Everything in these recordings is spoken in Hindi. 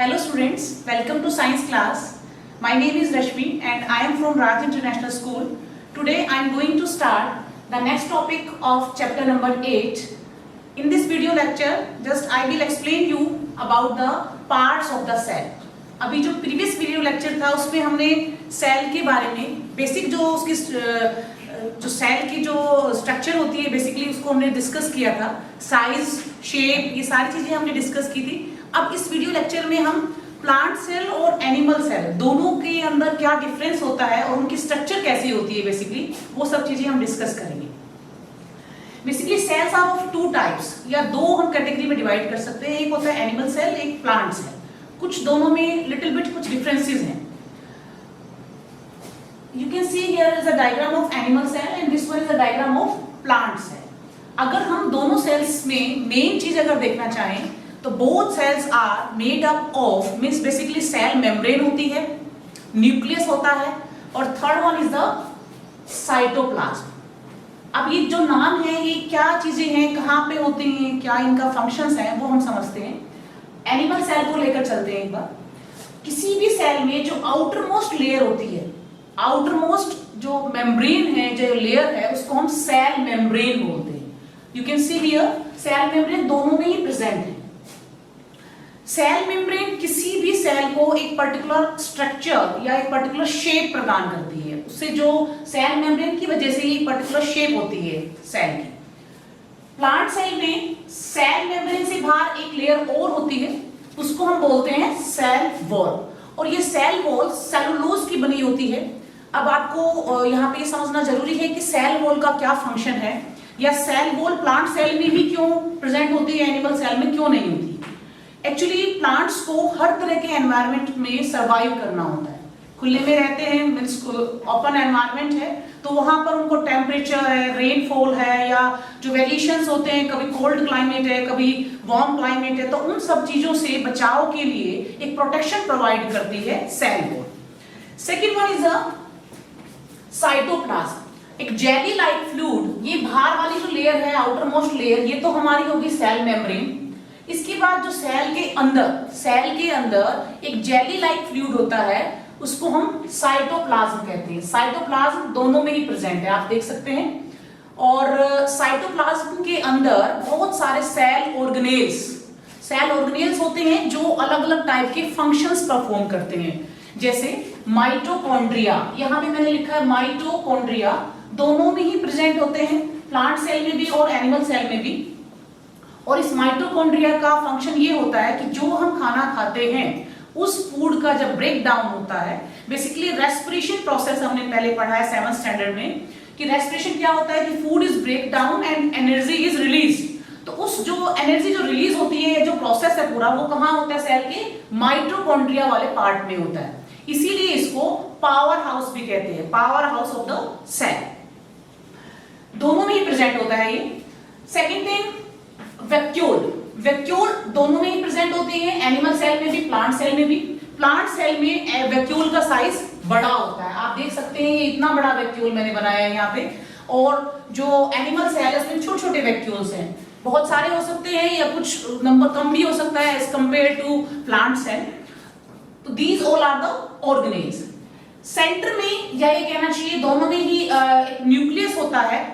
Hello students, welcome to science class. My name is Rashmi and I am from Raj International School. Today I am going to start the next topic of chapter number 8. In this video lecture, just I will explain you about the parts of the cell. अभी जो previous video lecture था उसमें हमने cell के बारे में basic जो उसकी जो सेल की जो स्ट्रक्चर होती है बेसिकली उसको हमने डिस्कस किया था, साइज, शेप, ये सारी चीजें हमने डिस्कस की थी। अब इस वीडियो लेक्चर में हम प्लांट सेल और एनिमल सेल दोनों के अंदर क्या डिफरेंस होता है और उनकी स्ट्रक्चर कैसी होती है बेसिकली वो सब चीजें हम डिस्कस करेंगे। Basically cells are of two types या दो हम कैटेगरी में डिवाइड कर सकते हैं, एक होता है एनिमल सेल, एक प्लांट सेल। कुछ दोनों में लिटिल बिट कुछ डिफरेंसेस हैं। You can see here is a diagram of animal cell and this one is a diagram of plant cell. अगर हम दोनों सेल्स में मेन चीज अगर देखना चाहें तो both cells are made up of means basically cell membrane होती है, न्यूक्लियस होता है और third one is the cytoplasm. अब ये जो नाम है ये क्या चीजें हैं, कहाँ पे होती हैं, क्या इनका फंक्शंस हैं वो हम समझते हैं। एनिमल सेल को लेकर चलते हैं एक बार। किसी भी सेल में जो आउटर मोस्ट लेयर होती है, आउटर मोस्ट जो मेम्ब्रेन है, जो लेयर है, उसको हम सेल मेम्ब्रेन बोलते हैं। You can see here cell membrane दोनों में ही प्रेजेंट है। सेल मेम्ब्रेन किसी भी सेल को एक पर्टिकुलर स्ट्रक्चर या एक पर्टिकुलर शेप प्रदान करती है। उससे जो सेल मेम्ब्रेन की वजह से एक पर्टिकुलर शेप होती है सेल की। प्लांट सेल में सेल मेम्ब्रेन से बाहर एक लेयर और होती है, उसको हम बोलते हैं सेल वॉल। और ये सेल वॉल सेलुलोज की बनी होती है। अब आपको यहाँ पे समझना जरूरी है कि सेल वॉल का क्या फंक्शन है या सेल वॉल प्लांट सेल में भी क्यों प्रेजेंट होती है, एनिमल सेल में क्यों नहीं होती। एक्चुअली प्लांट्स को हर तरह के एनवायरनमेंट में सर्वाइव करना होता है। खुले में रहते हैं मीन्स ओपन एनवायरनमेंट है तो वहां पर उनको टेम्परेचर है, रेनफॉल है या जो वेरिएशंस होते हैं, कभी कोल्ड क्लाइमेट है, कभी वार्म क्लाइमेट है, तो उन सब चीजों से बचाव के लिए एक प्रोटेक्शन प्रोवाइड करती है cell wall. Second one is a cytoplasm, एक जेली लाइक फ्लूइड। ये बाहर वाली जो लेयर है, आउटर मोस्ट लेयर, ये तो हमारी होगी सेल मेम्ब्रेन। इसके बाद जो सेल के अंदर एक जेली लाइक फ्लूइड होता है, उसको हम साइटोप्लाज्म कहते हैं। साइटोप्लाज्म दोनों में ही प्रेजेंट है, आप देख सकते हैं। और साइटोप्लाज्म के अंदर बहुत सारे सेल ऑर्गेनेल्स होते हैं जो अलग अलग टाइप के फंक्शंस परफॉर्म करते हैं। जैसे माइटोकॉन्ड्रिया, यहां भी मैंने लिखा है माइटोकॉन्ड्रिया, दोनों में ही प्रेजेंट होते हैं, प्लांट सेल में भी और एनिमल सेल में भी। और इस माइटोकॉन्ड्रिया का फंक्शन ये होता है कि जो हम खाना खाते हैं उस फूड का जब ब्रेक डाउन होता है, बेसिकली रेस्पिरेशन प्रोसेस हमने पहले पढ़ा है 7th स्टैंडर्ड में कि रेस्पिरेशन क्या होता है कि food is break down and energy is release. तो उस जो एनर्जी जो रिलीज होती है, जो प्रोसेस है पूरा, वो कहां होता है, सेल के माइटोकॉन्ड्रिया वाले पार्ट में होता है। इसीलिए इसको पावर हाउस भी कहते हैं, power house of the cell. दोनों में ही प्रेजेंट होता है ये। सेकेंड थिंग वैक्यूल दोनों में ही प्रेजेंट होती है, एनिमल सेल में भी, प्लांट सेल में भी। प्लांट सेल में वैक्यूल का साइज बड़ा होता है, आप देख सकते हैं इतना बड़ा वैक्यूल मैंने बनाया है यहाँ पे। और जो एनिमल सेल है उसमें छोटे छोटे वैक्यूल्स हैं, बहुत सारे हो सकते हैं या कुछ नंबर कम भी हो सकता है as compare to plant cell. तो these all are the organelles. Centre में या ये कहना चाहिए दोनों में ही एक न्यूक्लियस होता है।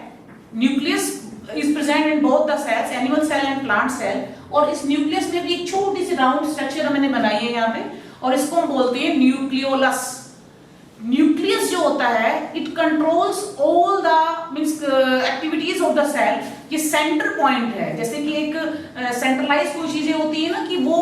Nucleus is present in both the cells, animal cell and plant cell। और इस न्यूक्लियस में भी एक छोटी सी राउंड स्ट्रक्चर मैंने बनाई है यहाँ पे और इसको हम बोलते हैं न्यूक्लियोलस। न्यूक्लियस जो होता है it controls all the means activities of the cell. ये सेंटर पॉइंट है, जैसे कि एक सेंट्रलाइज कोई चीजें होती है ना कि वो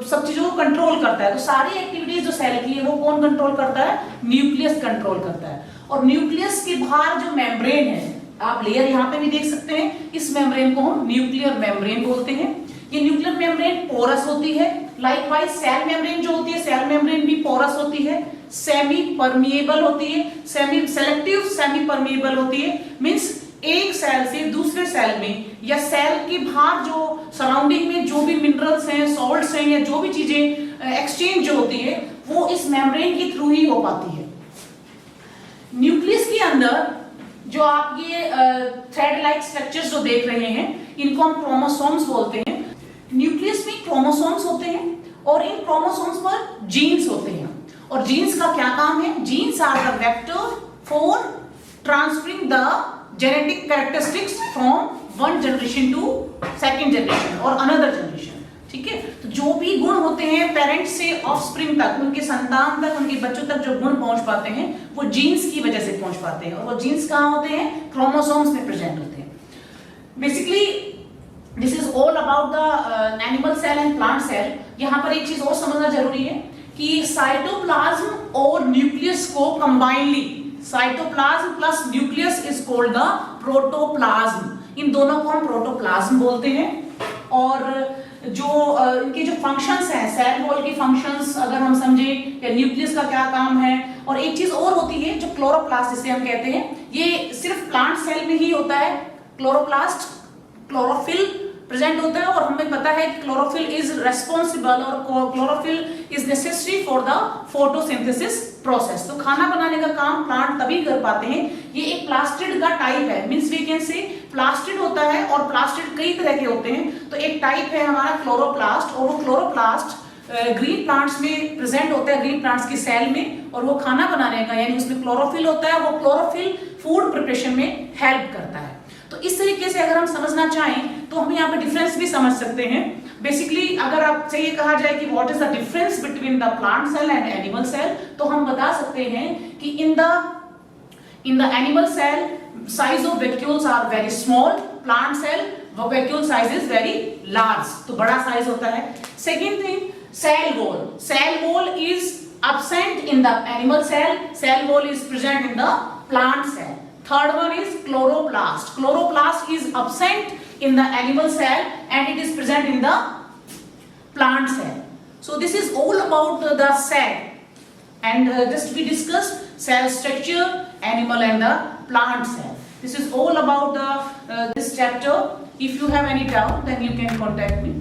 सब चीजों को कंट्रोल करता है। तो सारी एक्टिविटीज जो सेल की है वो कौन कंट्रोल करता है, न्यूक्लियस कंट्रोल करता है। और न्यूक्लियस के बाहर जो मेम्ब्रेन है, आप लेयर यहाँ पे भी देख सकते हैं, इस मेम्ब्रेन को हम न्यूक्लियर मेम्ब्रेन बोलते हैं। ये न्यूक्लियर मेम्ब्रेन पोरस होती है। लाइकवाइज सेल मेम्ब्रेन जो होती है, सेल मेम्ब्रेन भी पोरस होती है, सेमी परमिएबल होती है, सेमी सेलेक्टिव सेमी परमिएबल होती है। मींस एक सेल से दूसरे सेल में या सेल के बाहर जो सराउंडिंग में जो भी मिनरल्स हैं, सॉल्ट्स हैं या जो भी चीजें एक्सचेंज जो होती है वो इस मेम्ब्रेन के थ्रू ही हो पाती है। न्यूक्लियस के अंदर जो आप ये थ्रेड लाइक स्ट्रक्चर्स जो देख रहे हैं इनको हम क्रोमोसोम्स बोलते हैं। न्यूक्लियस में क्रोमोसोम्स होते हैं और इन क्रोमोसोम्स पर जीन्स होते हैं। और जीन्स का क्या काम है? Genes are the vector for transferring the genetic characteristics from one generation to second generation और अनदर जनरेशन। ठीक है, तो जो भी गुण होते हैं पेरेंट्स से ऑफस्प्रिंग तक, उनके संतान तक, उनके बच्चों तक जो गुण पहुंच पाते हैं वो जीन्स की वजह से पहुंच पाते हैं। और वो जीन्स कहाँ होते हैं? क्रोमोसोम्स में प्रेजेंट होते हैं। Basically this is all about the animal cell and plant cell. यहाँ पर एक चीज और समझना जरूरी है कि साइटोप्लाज्म और न्यूक्लियस को combinedly, cytoplasm plus nucleus is called the protoplasm. इन दोनों को हम प्रोटोप्लाज्म बोलते हैं। और जो इनके जो फंक्शंस हैं, सेल वॉल के फंक्शंस अगर हम समझे, या न्यूक्लियस का क्या काम है। और एक चीज और होती है जो क्लोरोप्लास्ट जिसे हम कहते हैं, ये सिर्फ प्लांट सेल में ही होता है। क्लोरोप्लास्ट, क्लोरोफिल प्रेजेंट होता है और हमें पता है कि क्लोरोफिल इज रेस्पॉन्सिबल और chlorophyll is necessary for the photosynthesis process. तो खाना बनाने का काम प्लांट तभी कर पाते हैं। ये एक प्लास्टिड का टाइप है, means we can say plastid होता है और प्लास्टिड कई तरह के होते हैं। तो एक टाइप है हमारा क्लोरोप्लास्ट, और वो क्लोरोप्लास्ट ग्रीन प्लांट्स में प्रेजेंट होता है, ग्रीन प्लांट्स की सेल में। और वो खाना बनाने का, यानी उसमें क्लोरोफिल होता है, वो क्लोरोफिल फूड प्रिपरेशन में हेल्प करता है। तो इस तरीके से अगर हम समझना चाहें तो हम यहाँ पे डिफरेंस भी समझ सकते हैं। बेसिकली अगर आपसे ये कहा जाए कि what is the difference between the plant cell and animal cell, तो हम बता सकते हैं कि in the animal cell size of vacuoles are very small, plant cell vacuole size is very large, तो बड़ा साइज होता है। Second thing, cell wall. Cell wall is absent in the animal cell, cell wall is present in the plant cell. Third one is chloroplast. Chloroplast is absent in the animal cell and it is present in the plant cell. So this is all about the cell, and just we discussed cell structure, animal and the plant cell. This is all about the this chapter. If you have any doubt, then you can contact me.